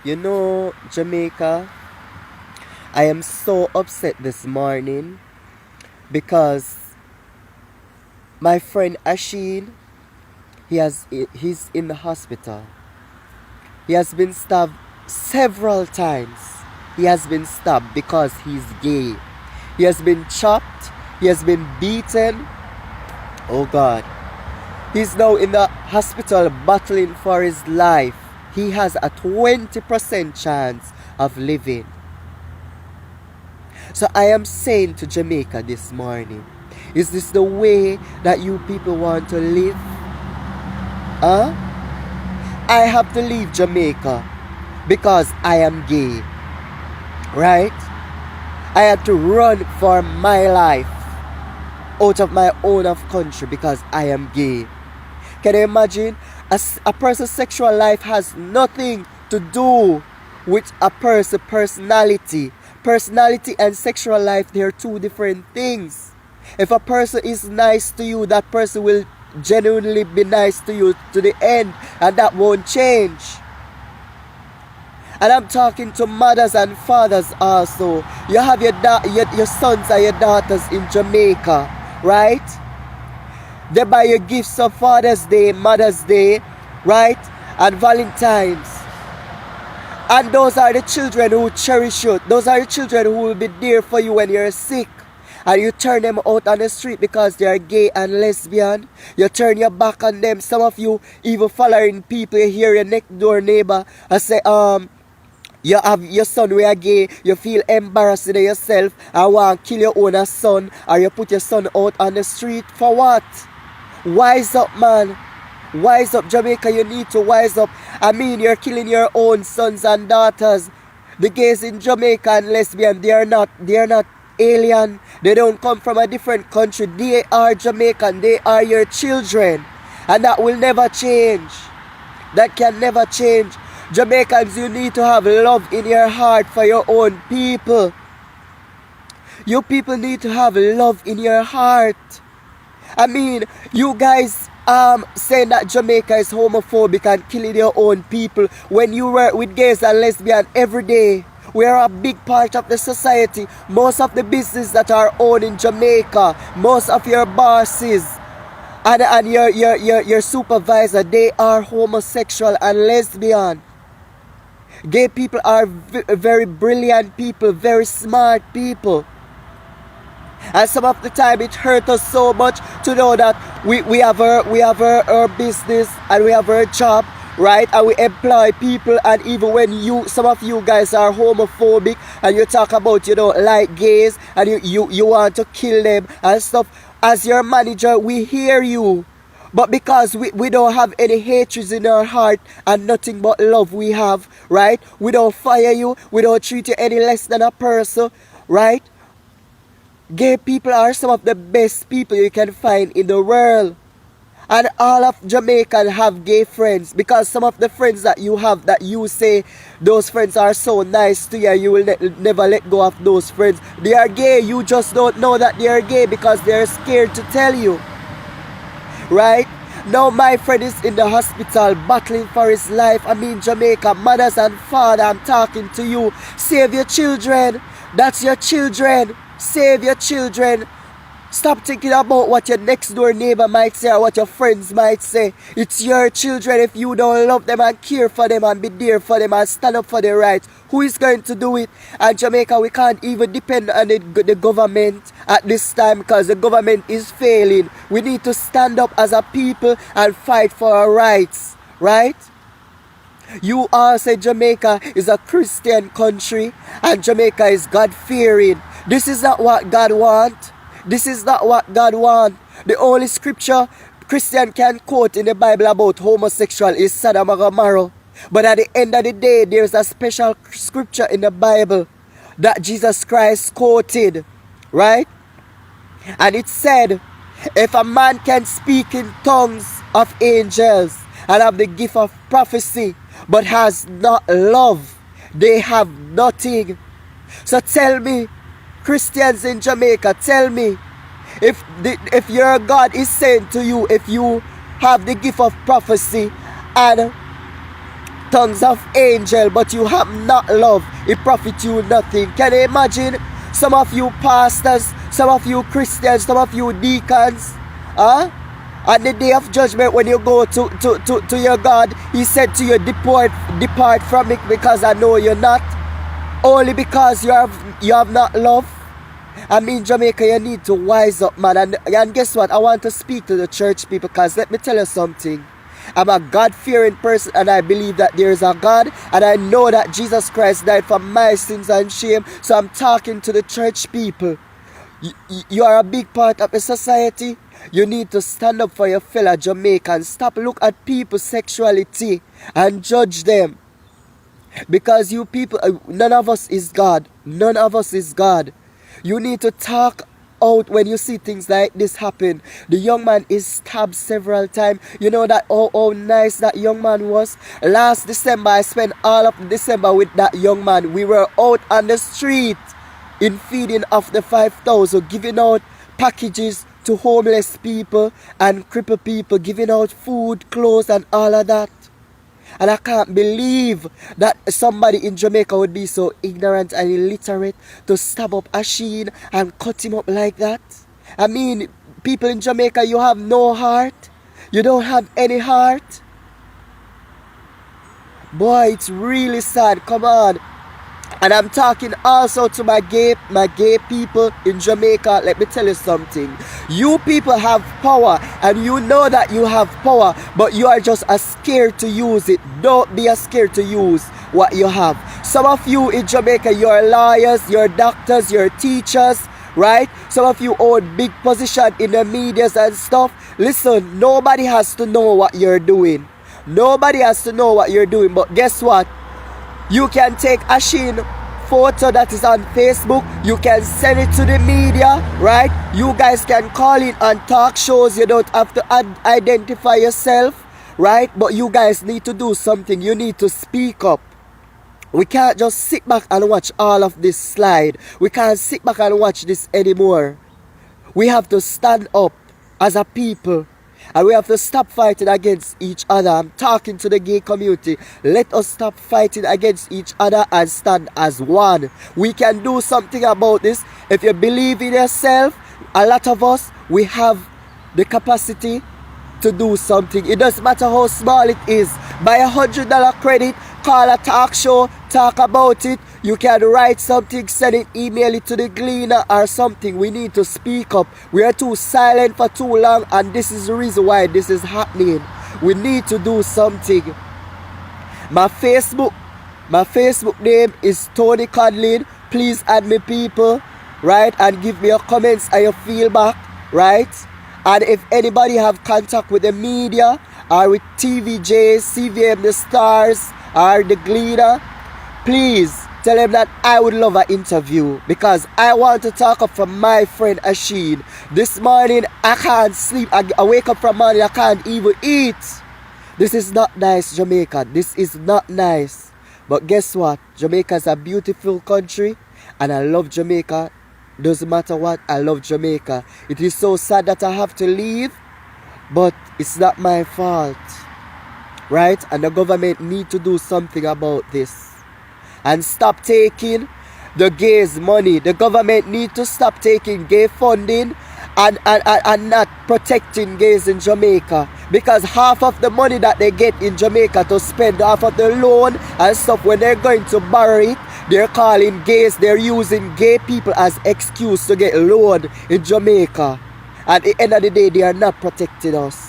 You know, Jamaica, I am so upset this morning because my friend Asheen, he's in the hospital. He has been stabbed several times. He has been stabbed because he's gay. He has been chopped. He has been beaten. Oh God. He's now in the hospital battling for his life. He has a 20% chance of living. So I am saying to Jamaica this morning, is this the way that you people want to live? Huh? I have to leave Jamaica because I am gay. Right? I had to run for my life out of my own country because I am gay. Can you imagine? A person's sexual life has nothing to do with a person's personality. Personality and sexual life, they are two different things. If a person is nice to you, that person will genuinely be nice to you to the end, and that won't change. And I'm talking to mothers and fathers also. You have your sons and your daughters in Jamaica, right? They buy you gifts of Father's Day, Mother's Day, right? And Valentine's. And those are the children who cherish you. Those are the children who will be there for you when you're sick. And you turn them out on the street because they are gay and lesbian. You turn your back on them. Some of you even following people. You hear your next door neighbor and say, you have your son we are gay, you feel embarrassed in yourself and want to kill your own son, or you put your son out on the street. For what? Wise up, man. Wise up, Jamaica. You need to wise up. I mean, you're killing your own sons and daughters. The gays in Jamaica and lesbian, they are not alien. They don't come from a different country. They are Jamaican. They are your children. And that will never change. That can never change. Jamaicans, you need to have love in your heart for your own people. You people need to have love in your heart. I mean, you guys saying that Jamaica is homophobic and killing your own people when you work with gays and lesbians every day. We are a big part of the society. Most of the businesses that are owned in Jamaica, most of your bosses and your supervisor, they are homosexual and lesbian. Gay people are very brilliant people, very smart people. And some of the time it hurts us so much to know that we have our business and we have our job, right? And we employ people, and even when some of you guys are homophobic and you talk about you don't like gays and you want to kill them and stuff, as your manager we hear you. But because we don't have any hatred in our heart and nothing but love we have, right? We don't fire you, we don't treat you any less than a person, right? Gay people are some of the best people you can find in the world. And all of Jamaican have gay friends, because some of the friends that you have that you say those friends are so nice to you, you will never let go of those friends. They are gay, you just don't know that they are gay because they are scared to tell you. Right? Now my friend is in the hospital battling for his life. I mean, Jamaica, mothers and father, I'm talking to you. Save your children. That's your children. Save your children. Stop thinking about what your next door neighbor might say or what your friends might say. It's your children. If you don't love them and care for them and be there for them and stand up for their rights, who is going to do it? And Jamaica, we can't even depend on the government at this time because the government is failing. We need to stand up as a people and fight for our rights, right? You all say Jamaica is a Christian country and Jamaica is God-fearing. This is not what God wants. This is not what God wants. The only scripture Christian can quote in the Bible about homosexual is Sodom and Gomorrah. But at the end of the day, there's a special scripture in the Bible that Jesus Christ quoted, right? And it said, if a man can speak in tongues of angels and have the gift of prophecy, but has not love, they have nothing. So tell me, Christians in Jamaica, tell me, if your God is saying to you, if you have the gift of prophecy and tongues of angel, but you have not love, it profit you nothing. Can you imagine? Some of you pastors, some of you Christians, some of you deacons, huh? On the day of judgment, when you go to your God, he said to you, depart from me, because I know you're not. Only because you have not love. I mean, Jamaica, you need to wise up, man. And guess what? I want to speak to the church people, because let me tell you something. I'm a God-fearing person, and I believe that there is a God, and I know that Jesus Christ died for my sins and shame. So I'm talking to the church people. You are a big part of a society. You need to stand up for your fellow Jamaicans. Stop look at people's sexuality and judge them. Because you people, none of us is God. None of us is God. You need to talk out when you see things like this happen. The young man is stabbed several times. You know that how nice that young man was. Last December, I spent all of December with that young man. We were out on the street in feeding of the 5,000, giving out packages to homeless people and crippled people, giving out food, clothes and all of that. And I can't believe that somebody in Jamaica would be so ignorant and illiterate to stab up Asheen and cut him up like that. I mean, people in Jamaica, you have no heart. You don't have any heart. Boy, it's really sad. Come on. And I'm talking also to my gay people in Jamaica. Let me tell you something. You people have power, and you know that you have power, but you are just scared to use it. Don't be scared to use what you have. Some of you in Jamaica, you're lawyers, you're doctors, you're teachers, right? Some of you hold big position in the medias and stuff. Listen, nobody has to know what you're doing. Nobody has to know what you're doing. But guess what? You can take Asheen photo that is on Facebook. You can send it to the media, right? You guys can call in on talk shows. You don't have to identify yourself, right? But you guys need to do something. You need to speak up. We can't just sit back and watch all of this slide. We can't sit back and watch this anymore. We have to stand up as a people. And we have to stop fighting against each other. I'm talking to the gay community. Let us stop fighting against each other and stand as one. We can do something about this. If you believe in yourself, a lot of us, we have the capacity to do something. It doesn't matter how small it is. Buy $100 credit, call a talk show, talk about it. You can write something, send it, email it to the Gleaner or something. We need to speak up. We are too silent for too long, and this is the reason why this is happening. We need to do something. My Facebook name is Tony Cuddling. Please add me, people, right? And give me your comments and your feedback, right? And if anybody have contact with the media or with TVJ, CVM, the Stars, or the Gleaner, please tell them that I would love an interview, because I want to talk up for my friend Asheen. This morning I can't sleep. I wake up from morning, I can't even eat. This is not nice, Jamaica. This is not nice. But guess what? Jamaica is a beautiful country, and I love Jamaica. Doesn't matter what, I love Jamaica. It is so sad that I have to leave, but it's not my fault, right? And the government need to do something about this and stop taking the gays' money. The government need to stop taking gay funding and not protecting gays in Jamaica, because half of the money that they get in Jamaica to spend, half of the loan and stuff, when they're going to borrow it, they're calling gays, they're using gay people as excuse to get loan in Jamaica. At the end of the day, they are not protecting us.